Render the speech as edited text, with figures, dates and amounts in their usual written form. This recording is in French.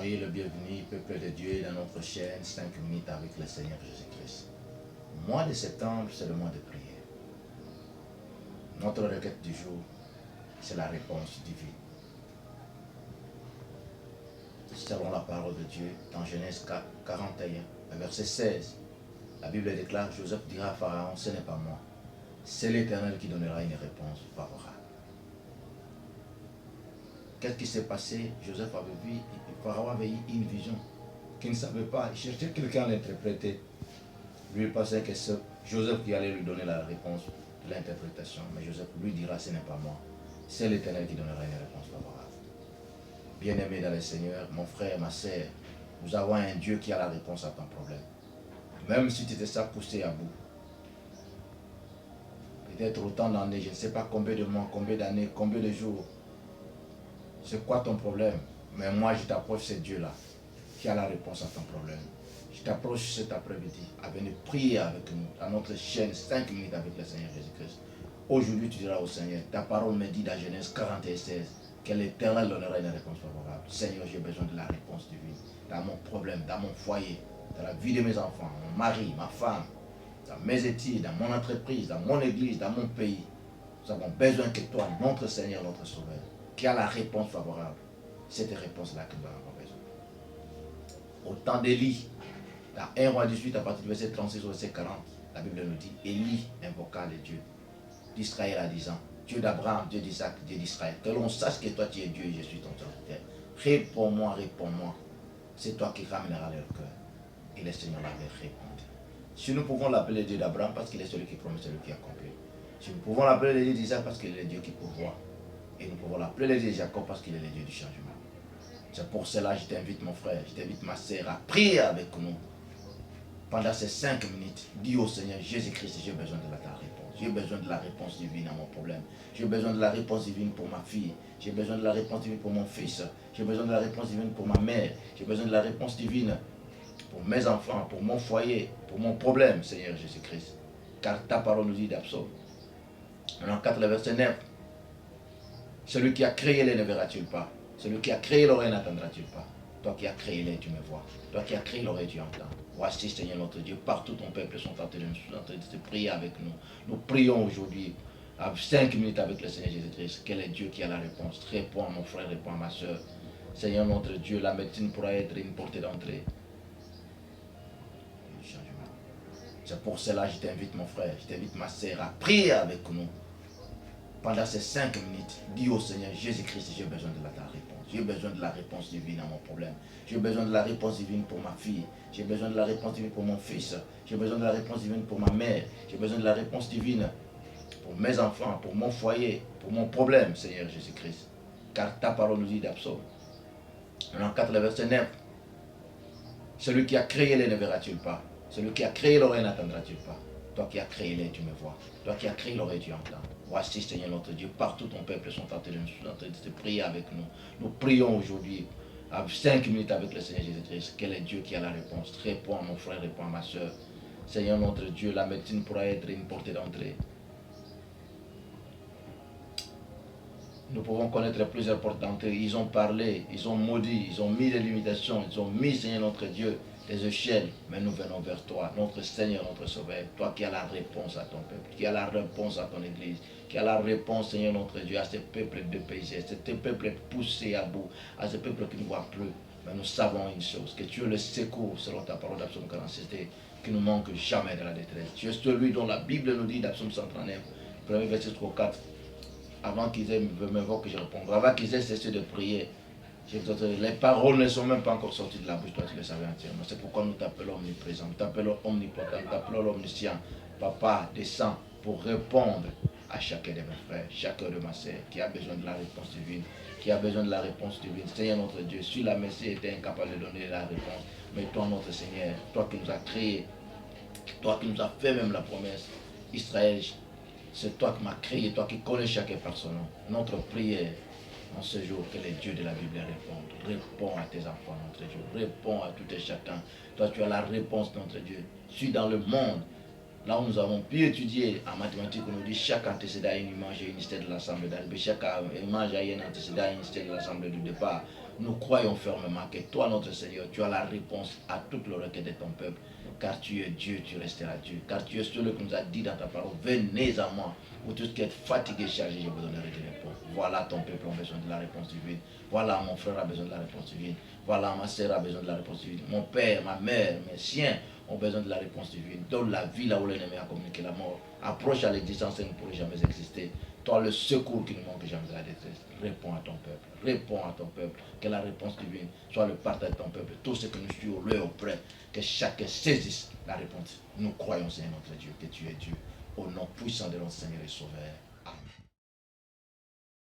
Soyez le bienvenu, peuple de Dieu, dans notre chaîne 5 minutes avec le Seigneur Jésus-Christ. Mois de septembre, c'est le mois de prière. Notre requête du jour, c'est la réponse divine. Selon la parole de Dieu, dans Genèse 41, verset 16, la Bible déclare, Joseph dira à Pharaon, ce n'est pas moi, c'est l'Éternel qui donnera une réponse favorable. Qu'est-ce qui s'est passé? Joseph avait vu, Pharaon avait eu une vision qu'il ne savait pas. Il cherchait quelqu'un à l'interpréter. Lui, il pensait que c'est Joseph qui allait lui donner la réponse de l'interprétation. Mais Joseph lui dira, ce n'est pas moi. C'est l'Éternel qui donnera une réponse favorable. Bien-aimé dans le Seigneur, mon frère, ma sœur, nous avons un Dieu qui a la réponse à ton problème. Même si tu te sens poussé à bout. Peut-être autant d'années, je ne sais pas combien de mois, combien d'années, combien de jours. C'est quoi ton problème? Mais moi, je t'approche ce Dieu-là qui a la réponse à ton problème. Je t'approche cet après-midi à venir prier avec nous dans notre chaîne 5 minutes avec le Seigneur Jésus-Christ. Aujourd'hui, tu diras au Seigneur, ta parole me dit dans Genèse 41, 16 que l'Éternel donnera une réponse favorable. Seigneur, j'ai besoin de la réponse divine dans mon problème, dans mon foyer, dans la vie de mes enfants, mon mari, ma femme, dans mes études, dans mon entreprise, dans mon église, dans mon pays. Nous avons besoin que toi, notre Seigneur, notre Sauveur, qui a la réponse favorable, cette réponse-là que nous avons besoin. Au temps d'Élie, dans 1 roi 18, à partir du verset 36 au verset 40, la Bible nous dit, Élie invoqua le Dieu d'Israël en disant, Dieu d'Abraham, Dieu d'Isaac, Dieu d'Israël, que l'on sache que toi tu es Dieu et je suis ton serviteur. Réponds-moi, réponds-moi. C'est toi qui ramèneras leur cœur. Et le Seigneur l'avait répondu. Si nous pouvons l'appeler Dieu d'Abraham parce qu'il est celui qui promet, celui qui accomplit. Si nous pouvons l'appeler le Dieu d'Isaac parce qu'il est le Dieu qui pourvoit. Et nous pouvons l'appeler le Dieu de Jacob parce qu'il est le Dieu du changement. C'est pour cela que je t'invite mon frère, je t'invite ma sœur à prier avec nous. Pendant ces 5 minutes, dis au Seigneur Jésus-Christ, j'ai besoin de ta réponse. J'ai besoin de la réponse divine à mon problème. J'ai besoin de la réponse divine pour ma fille. J'ai besoin de la réponse divine pour mon fils. J'ai besoin de la réponse divine pour ma mère. J'ai besoin de la réponse divine pour mes enfants, pour mon foyer, pour mon problème, Seigneur Jésus-Christ. Car ta parole nous dit d'Absaume. En 4, le verset 9. Celui qui a créé les ne verra-t-il pas? Celui qui a créé l'oreille n'attendra-t-il pas? Toi qui as créé les, tu me vois. Toi qui as créé l'oreille, tu entends. Voici, Seigneur notre Dieu, partout ton peuple sont en train de prier avec nous. Nous prions aujourd'hui, à 5 minutes avec le Seigneur Jésus-Christ. Quel est Dieu qui a la réponse? Réponds à mon frère, réponds à ma soeur. Seigneur notre Dieu, la médecine pourra être une portée d'entrée. C'est pour cela que je t'invite mon frère, je t'invite ma soeur à prier avec nous. Pendant ces 5 minutes, dis au Seigneur Jésus-Christ, j'ai besoin de ta réponse. J'ai besoin de la réponse divine à mon problème. J'ai besoin de la réponse divine pour ma fille. J'ai besoin de la réponse divine pour mon fils. J'ai besoin de la réponse divine pour ma mère. J'ai besoin de la réponse divine pour mes enfants, pour mon foyer, pour mon problème, Seigneur Jésus-Christ. Car ta parole nous dit d'Absaume. En 4, le verset 9. Celui qui a créé les ne verra-t-il pas? Celui qui a créé l'oreille n'attendra-t-il pas? Toi qui as créé les, tu me vois. Toi qui as créé l'oreille, tu entends. Voici, Seigneur notre Dieu, partout ton peuple sont en train de prier avec nous. Nous prions aujourd'hui, à 5 minutes avec le Seigneur Jésus-Christ. Quel est Dieu qui a la réponse? Réponds à mon frère, réponds à ma soeur. Seigneur notre Dieu, la médecine pourra être une portée d'entrée. Nous pouvons connaître plusieurs portes d'entrée. Ils ont parlé, ils ont maudit, ils ont mis des limitations, ils ont mis, Seigneur notre Dieu, des échelles, mais nous venons vers toi, notre Seigneur, notre Sauveur, toi qui as la réponse à ton peuple, qui as la réponse à ton Église, qui as la réponse, Seigneur notre Dieu, à ce peuple dépaysé, à ce peuple poussé à bout, à ce peuple qui ne voit plus. Mais nous savons une chose, que tu es le secours, selon ta parole d'Absaume 46, qui ne manque jamais de la détresse. Tu es celui dont la Bible nous dit d'Absaume 139, premier verset 3 4, avant qu'ils aient m'invoquer, je répondrai, avant qu'ils aient cessé de prier. Les paroles ne sont même pas encore sorties de la bouche, toi tu le savais entièrement. C'est pourquoi nous t'appelons omniprésent, nous t'appelons omnipotent, nous t'appelons l'omniscient. Papa, descends pour répondre à chacun de mes frères, chacun de ma sœur qui a besoin de la réponse divine, qui a besoin de la réponse divine. Seigneur notre Dieu, si la Messie était incapable de donner la réponse, mais toi notre Seigneur, toi qui nous as créés, toi qui nous as fait même la promesse, Israël, c'est toi qui m'as créé, toi qui connais chaque personne. Notre prière en ce jour, que les dieux de la Bible répondent. Réponds à tes enfants, notre Dieu. Réponds à tout et chacun. Toi, tu as la réponse, notre Dieu. Je suis dans le monde. Là où nous avons pu étudier en mathématiques, on nous dit chaque antécédent a une image et une unité de l'assemblée d'arrivée. Chaque image a une antécédent et une unité de l'assemblée du départ. Nous croyons fermement que toi, notre Seigneur, tu as la réponse à toutes les requêtes de ton peuple. Car tu es Dieu, tu resteras Dieu. Car tu es celui que nous a dit dans ta parole, venez à moi. Vous tous qui êtes fatigués, chargés, je vous donnerai des réponses. Voilà ton peuple a besoin de la réponse divine. Voilà mon frère a besoin de la réponse divine. Voilà ma soeur a besoin de la réponse divine. Mon père, ma mère, mes siens ont besoin de la réponse divine. Donne la vie là où l'ennemi a communiqué la mort. Approche à l'existence et ne pourrait jamais exister. Toi, le secours qui ne manque jamais de la détresse. Réponds à ton peuple. Réponds à ton peuple. Que la réponse divine soit le partage de ton peuple. Tout ce que nous suivons au lieu auprès. Que chacun saisisse la réponse. Nous croyons, Seigneur notre Dieu, que tu es Dieu. Au nom puissant de notre Seigneur et Sauveur.